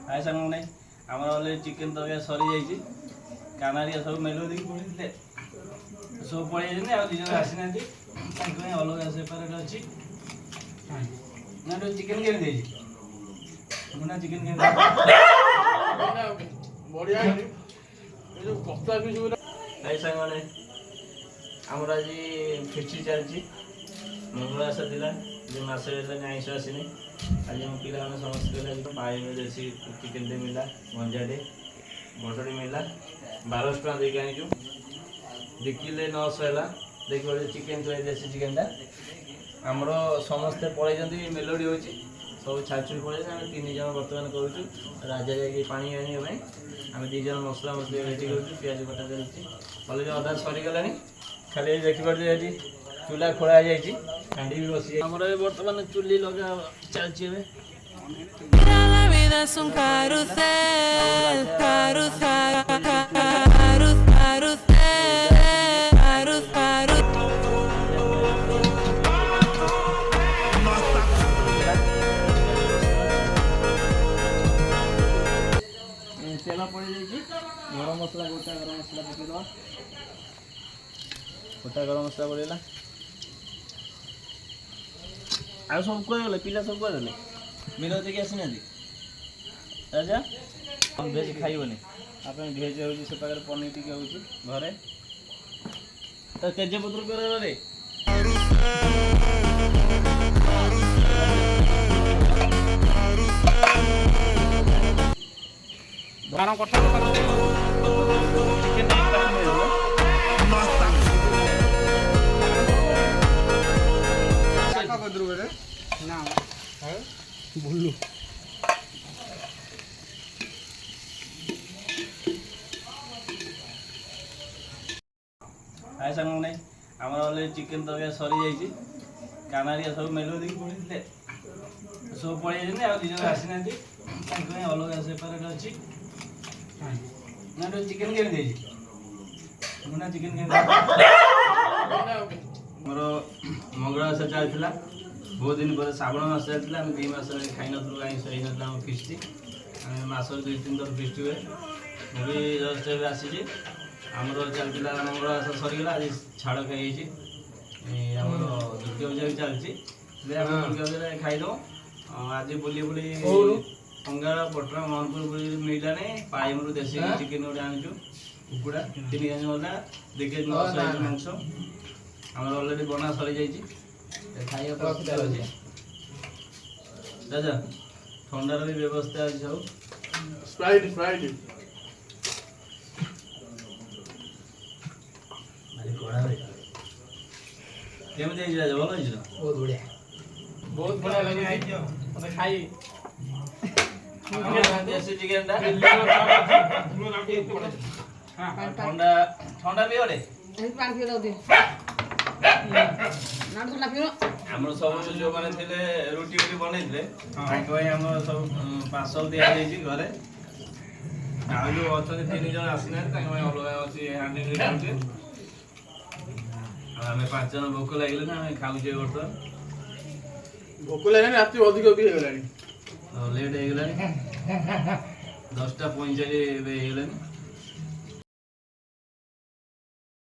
हाय सांगने आमर already chicken तरकारी सरी जाइए कानारिया सब मेलो देखिए पड़े सब पड़े दिजन आसी ना अलग सेपरेट अच्छी ना चिकेन के मुना चिकेन के बढ़िया हाय सांगने आमर आज फिस्टी चलती मंगल दिला जो मस आईस आसनी आज हम पिला समस्त पाए देसी चिकेन टे मिला गंजाटे बटरी मिला 1200 टका देके आनीचु देखिले 900 है देखिए चिकेन तो देसी चिकेन आमर समस्ते पड़े मेलोडी हो सब छाछुड़ी पड़े आम 3 जन बर्तमान करूँ राजा जाकि पानी आने आम 2 जन मसला मसली रेडी कर पिज कटा चलती अलरेडी अदा सरीगला खाली देखिए चूल्हा खोला जाइए हांडी भी बसी आमर बर्तमान चुली लगा चलती La vida es un carrusel, carrusel, carrusel, carrusel, carrusel. तेल पड़ जाइए गरम मसला गोटा गरम मसला पकईद गोटा गरम मसला पड़ेगा आ सब कह पिला सब कहले मिल देखिए आसी ना राजा हम भेज खाइबनी आप भेज हो से पाखे पनीर टी हो घरे तो तेजपत्र कर रे गाना कथा चिकेन ना बुल्लू हाय सांगने आमर अलरेडी चिकेन तरकारी सरी जाइए कानारिया सब मेलो देखिए पड़े सब पड़े दिजन आसी ना अलग सेपरेट अच्छी ना चिकेन के मुना चिकेन के मोर मंगल चलता बहुत दिन पर श्रावण मास चलता 2 मास खाई नु आईस होना फिस्टी मस 2-3 थर फिस्ट हुए मुझे जस्ट आसी आमर चलता मंगल सरीगला आज छाड़ खाई आमर दुर्गा पूजा भी चलती दुर्गा पूजा खाईद आज बुली बुली अंगार पटना मोहनपुर बुली मिलला नहीं पाइमर देसी चिकेन गोटे आनीचु कुकुड़ा 3 केजी गला 2 केजी मांस आमर अलरेडी बना सरी जाइए खाइए राजा ठंडार भी व्यवस्था अच्छी सब स्प्राइट स्प्राइट केमी राजा भल बहुत बढ़िया लगे मत खाई देसी चिकेन ठंडा ठंडा भी हले आमर सब जो मैंने थे रुटी वुटी बनई आम सब पार्सल दि जाइए घरे आज जो अच्छा 3 जन आसीना अलग अच्छी हांडी आम 5 जन भोक लगे आम खाऊे बर्तमान भोक लगे रात अधिक भी हो लेट हो गला 10टा 45 होगलानी